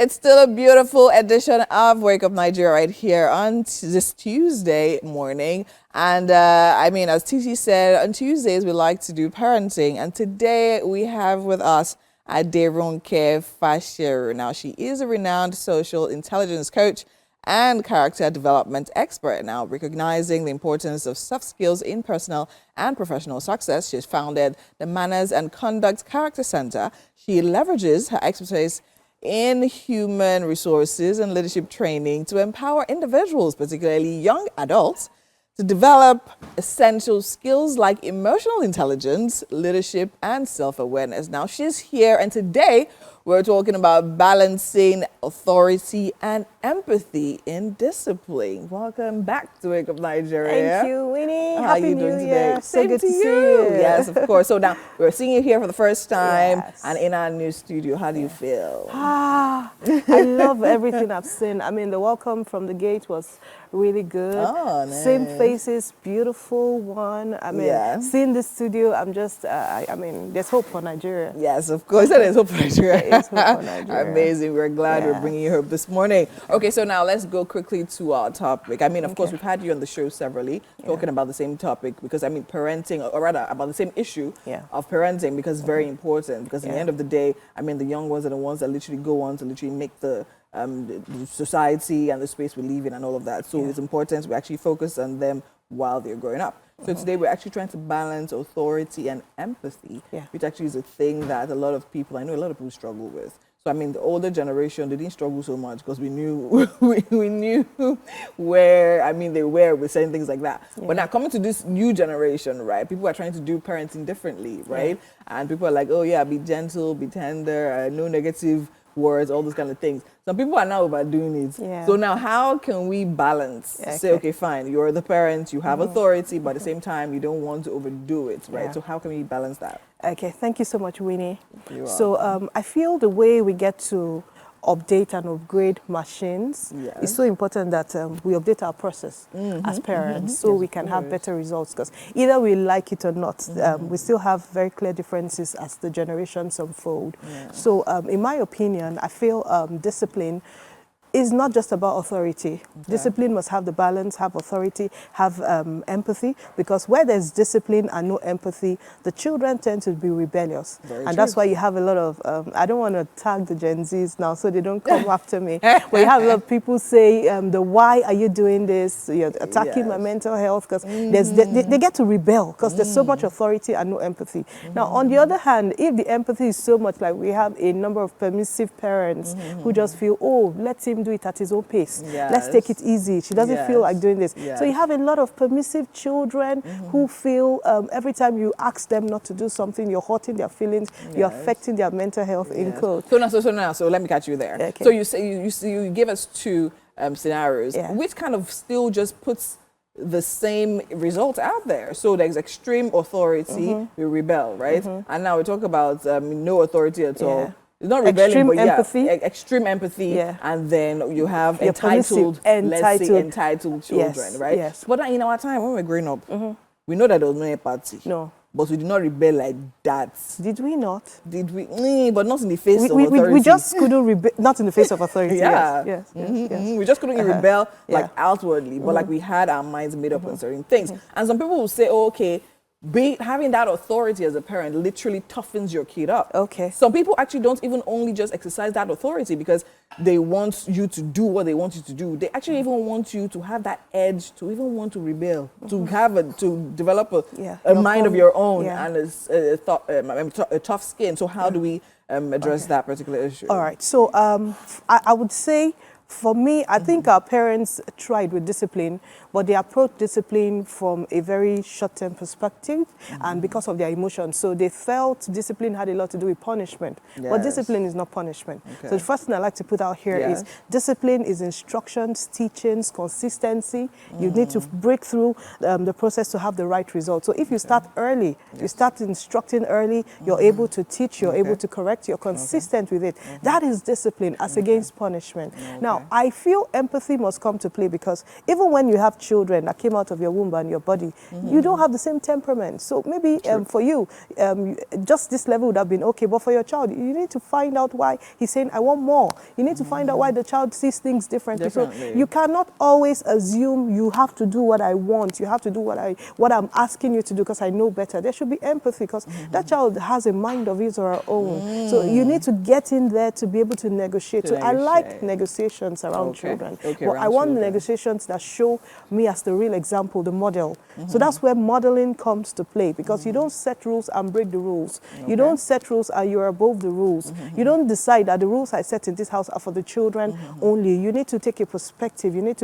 It's still a beautiful edition of Wake Up Nigeria right here on this Tuesday morning. And I mean, as TC said, on Tuesdays we like to do parenting. And today we have with us Aderonke Faseru. Now, she is a renowned social intelligence coach and character development expert. Now, recognizing the importance of soft skills in personal and professional success, she's founded the Manners and Conduct Character Center. She leverages her expertise in human resources and leadership training to empower individuals, particularly young adults, to develop essential skills like emotional intelligence, leadership, and self-awareness. Now, she's here, and today we're talking about balancing authority and empathy in discipline. Welcome back to Wake Up Nigeria. Thank you, Winnie. How Happy are you New doing Year. today? So good to see you. Yes, of course. So now we're seeing you here for the first time Yes. and in our new studio. How do you feel? I love everything I've seen. I mean, the welcome from the gate was really good. Oh, nice. Same faces, beautiful one. I mean, Yeah. seeing this studio, I'm just, I mean, there's hope for Nigeria. Yes, of course. That is hope for Nigeria. There is hope for Nigeria. Amazing. We're glad we're Yes. bringing you hope this morning. Okay, so now let's go quickly to our topic. I mean, of course, Okay. we've had you on the show severally talking about the same topic because, I mean, parenting, or rather about the same issue Yeah. of parenting, because it's very important. Because in the Yeah. end of the day, I mean, the young ones are the ones that literally go on to literally make the society and the space we live in and all of that. So Yeah. it's important we actually focus on them while they're growing up. So today we're actually trying to balance authority and empathy, Yeah. which actually is a thing that a lot of people, I know a lot of people struggle with. So I mean, the older generation, they didn't struggle so much because we knew we knew where, I mean, they were with certain things like that. Yeah. But now coming to this new generation, right? People are trying to do parenting differently, right? And people are like, oh yeah, be gentle, be tender, no negative words, all those kind of things. Some people are now overdoing it. Yeah. So now how can we balance? Yeah, Say, okay, fine, you're the parent, you have authority, but at the same time, you don't want to overdo it, right? Yeah. So how can we balance that? Okay, thank you so much, Winnie. You're So I feel the way we get to update and upgrade machines, Yes. it's so important that we update our process as parents so Yes, we of can have course. better results, because either we like it or not, we still have very clear differences as the generations unfold. Yeah. So in my opinion, I feel discipline is not just about authority. Discipline must have the balance, have authority, have empathy, because where there's discipline and no empathy, the children tend to be rebellious. Very and that's true. why you have a lot of, I don't want to tag the Gen Zs now so they don't come after me, but you have a lot of people say, why are you doing this? You're attacking my Yes. mental health, because they get to rebel because there's so much authority and no empathy. Now, on the other hand, if the empathy is so much, like we have a number of permissive parents who just feel, oh, let him do it at his own pace. Let's take it easy. She doesn't feel like doing this. Yes. So you have a lot of permissive children who feel every time you ask them not to do something, you're hurting their feelings, you're affecting their mental health in code. So let me catch you there. Okay. So you say you give us two scenarios, Yeah. which kind of still just puts the same result out there. So there's extreme authority, we rebel, right? And now we talk about no authority at all. Yeah. It's not rebellion, Extreme but empathy. extreme empathy, Yeah. and then you have You're entitled, permissive, let's say entitled children, Yes, right? yes. But in our time when we were growing up, we know that there was no empathy. No. But we did not rebel like that. Did we not? Did we? But not in the face of We authority. just couldn't rebel, not in the face of authority. Yeah. Yes. We just couldn't rebel like Yeah. outwardly, but like we had our minds made up on certain things. And some people will say, oh, okay, having that authority as a parent literally toughens your kid up. Okay. Some people actually don't even only just exercise that authority because they want you to do what they want you to do. They actually even want you to have that edge to even want to rebel, to develop a mind of your own and a tough skin. So how do we address that particular issue? All right. So I would say, for me, I think our parents tried with discipline, but they approached discipline from a very short-term perspective and because of their emotions. So they felt discipline had a lot to do with punishment. But Yes. discipline is not punishment. Okay. So the first thing I like to put out here is discipline is instructions, teachings, consistency. You need to break through the process to have the right result. So if you start early, you start instructing early, you're able to teach, you're able to correct, you're consistent with it. That is discipline as against punishment. Now, Now, I feel empathy must come to play because even when you have children that came out of your womb and your body, you don't have the same temperament. So maybe for you, just this level would have been okay, but for your child, you need to find out why he's saying, I want more. You need to find out why the child sees things differently. So you cannot always assume you have to do what I want. You have to do what I'm asking you to do because I know better. There should be empathy because that child has a mind of his or her own. So you need to get in there to be able to negotiate. So I like negotiations around children. But I want negotiations that show me as the real example, the model. So that's where modeling comes to play because you don't set rules and break the rules. You don't set rules and you're above the rules. You don't decide that the rules I set in this house are for the children only. You need to take a perspective. You need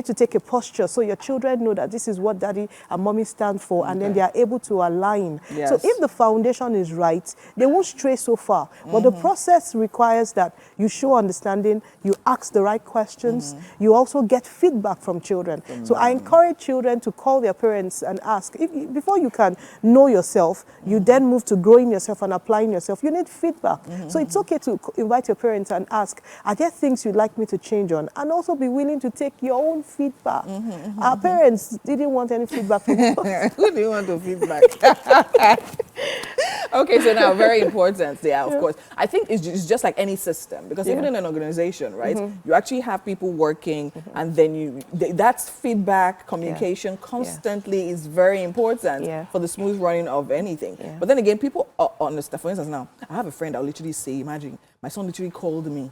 to take a posture so your children know that this is what daddy and mommy stand for, and then they are able to align. So if the foundation is right, they won't stray so far. But the process requires that you show understanding, you ask the right questions, you also get feedback from children. So I encourage children to call their parents and ask. Before you can know yourself, you then move to growing yourself and applying yourself. You need feedback. So it's okay to invite your parents and ask, are there things you'd like me to change on? And also be willing to take your own feedback. Our parents didn't want any feedback from us. Who do you want to feedback? Okay, so now very important. Yeah, of course. I think it's just like any system because even in an organization, right, you actually have people working and then that's feedback, communication constantly is very important for the smooth running of anything. But then again, people understand. For instance, now, I have a friend that will literally say, imagine, my son literally called me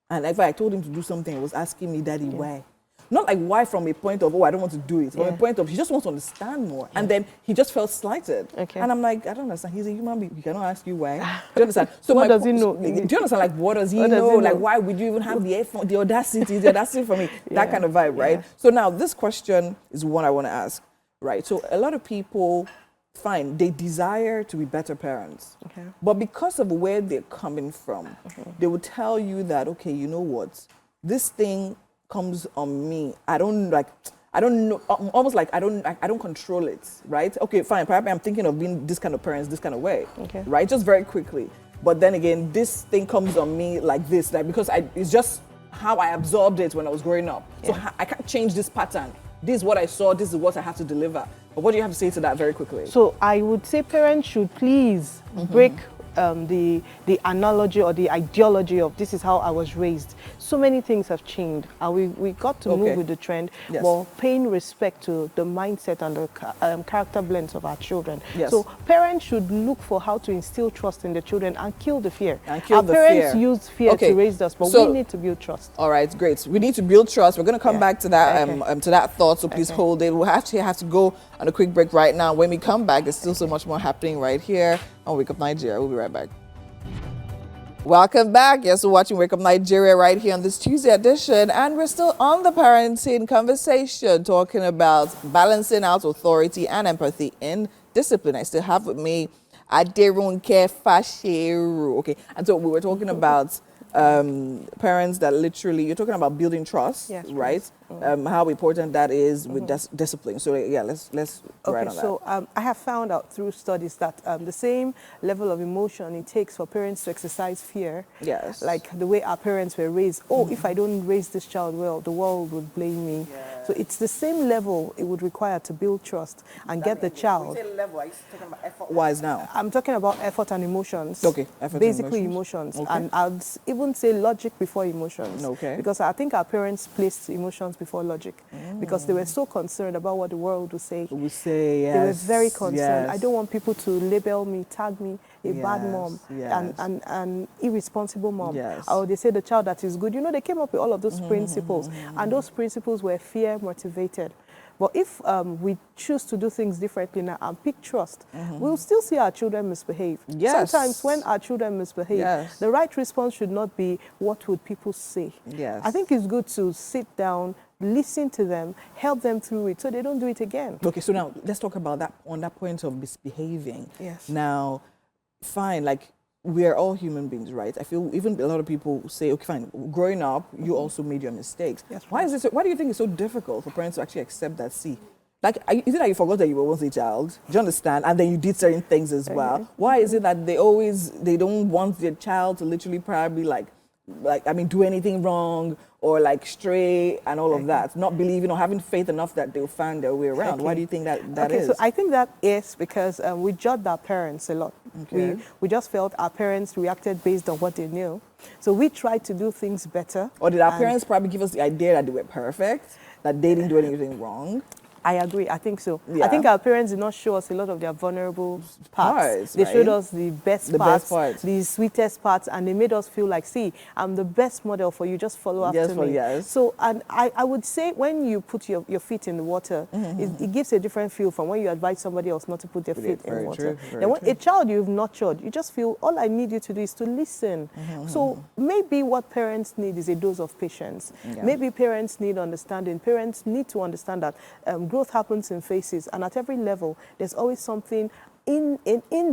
and if I told him to do something, he was asking me, Daddy, why? Not like why from a point of, oh, I don't want to do it. From a point of, he just wants to understand more. And then he just felt slighted. And I'm like, I don't understand. He's a human being. He cannot ask you why. Do you understand? So what does he know? Do you understand? Like, what does he know? Like, why would you even have the audacity for me? That kind of vibe, right? So now this question is one I want to ask, right? So a lot of people, fine, they desire to be better parents. But because of where they're coming from, they will tell you that, okay, you know what? This thing comes on me. I don't know, almost like I don't control it, right? Okay, fine, perhaps I'm thinking of being this kind of parents, this kind of way, right? Just very quickly. But then again, this thing comes on me like this, like because it's just how I absorbed it when I was growing up. So I can't change this pattern. This is what I saw, this is what I have to deliver. But what do you have to say to that very quickly? So I would say parents should please break the analogy or the ideology of this is how I was raised. So many things have changed and we got to move with the trend while paying respect to the mindset and the character blends of our children. So parents should look for how to instill trust in the children and kill the fear. Our parents use fear to raise us, but we need to build trust. All right, great. We need to build trust. We're going to come back to that to that thought, so please hold it. We'll actually have to go on a quick break right now. When we come back, there's still so much more happening right here on Wake Up Nigeria. We'll be right back. Welcome back. Yes, we're watching Wake Up Nigeria right here on this Tuesday edition, and we're still on the parenting conversation, talking about balancing out authority and empathy in discipline. I still have with me Aderonke Faseru. Okay, and so we were talking about parents that literally, you're talking about building trust, right? How important that is with discipline. So yeah, let's write on that. So I have found out through studies that the same level of emotion it takes for parents to exercise fear, like the way our parents were raised. Oh, if I don't raise this child well, the world would blame me. So it's the same level it would require to build trust and get the child. When you say level, are you talking about effort-wise now? I'm talking about effort and emotions. Okay, effort basically and emotions. And I'd even say logic before emotions. Because I think our parents placed emotions before logic because they were so concerned about what the world would say. They were very concerned. I don't want people to label me, tag me a bad mom and an irresponsible mom. Or they say the child that is good. You know, they came up with all of those principles, and those principles were fear motivated. But if we choose to do things differently now and pick trust, we'll still see our children misbehave. Sometimes when our children misbehave, the right response should not be, what would people say? I think it's good to sit down, listen to them, help them through it so they don't do it again. Okay, so now let's talk about that on that point of misbehaving. Now, fine, like, we are all human beings, right? I feel even a lot of people say, okay, fine, growing up, you also made your mistakes. Why do you think it's so difficult for parents to actually accept that? See, like, is it that you forgot that you were once a child? Do you understand? And then you did certain things as well. Why is it that they don't want their child to literally probably like like, I mean, do anything wrong or like stray and all of that, not believing or having faith enough that they'll find their way around. Okay. Why do you think that is? So I think that is because we judged our parents a lot. Okay. We just felt our parents reacted based on what they knew. So we tried to do things better. Or did our parents probably give us the idea that they were perfect, that they didn't do anything wrong? I agree. I think so. Yeah. I think our parents did not show us a lot of their vulnerable parts. They right? showed us the best parts, the sweetest parts, and they made us feel like, see, I'm the best model for you. Just follow after me. Yes. So, and I would say when you put your feet in the water, it gives a different feel from when you advise somebody else not to put their feet in the water. Then when a child you've nurtured, you just feel all I need you to do is to listen. So maybe what parents need is a dose of patience. Yeah. Maybe parents need understanding. Parents need to understand that growth happens in phases, and at every level, there's always something in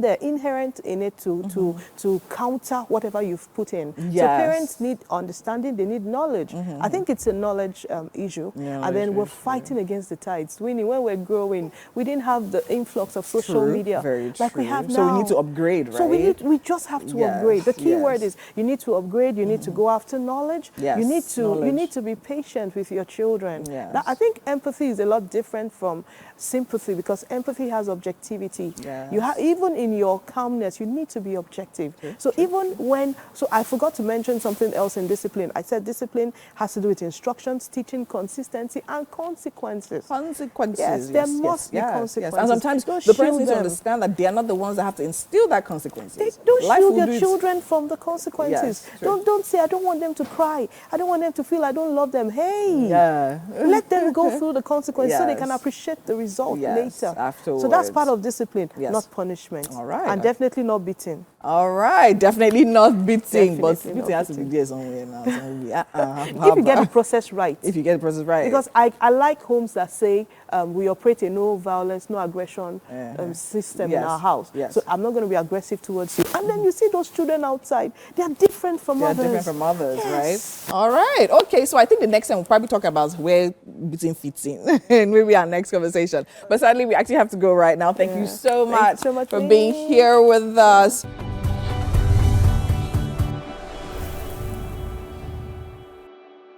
there, inherent in it to counter whatever you've put in. Yes. So parents need understanding, they need knowledge. I think it's a knowledge issue. And then we're fighting against the tides. When we're growing, we didn't have the influx of social media like we have now. So we need to upgrade, right? So we just have to upgrade. The key word is you need to upgrade, you need to go after knowledge. Yes. You need to be patient with your children. Yes. Now, I think empathy is a lot different from sympathy because empathy has objectivity. Yes. You have, even in your calmness, you need to be objective. So I forgot to mention something else in discipline. I said discipline has to do with instructions, teaching, consistency, and consequences. Consequences. Yes, there must be consequences. Yes. And sometimes the parents need to understand that they are not the ones that have to instill that consequences. Don't shield your children from the consequences. Yes, don't say, I don't want them to cry. I don't want them to feel I don't love them. Hey, let them go through the consequences so they can appreciate the result later. Afterwards. So that's part of discipline, Yes. not punishment. All right. And definitely not beating. All right, definitely not beating, but Definitely beating not has to be beating. there somewhere now. If you get the process right. If you get the process right. Because I like homes that say we operate a no violence, no aggression system in our house. Yes. So I'm not going to be aggressive towards you. And then you see those children outside. They are different from others. They're different from others, Yes. right? All right. Okay, so I think the next time we'll probably talk about where beating fits in in maybe our next conversation. But sadly, we actually have to go right now. Thank you so much, so much for being here with us.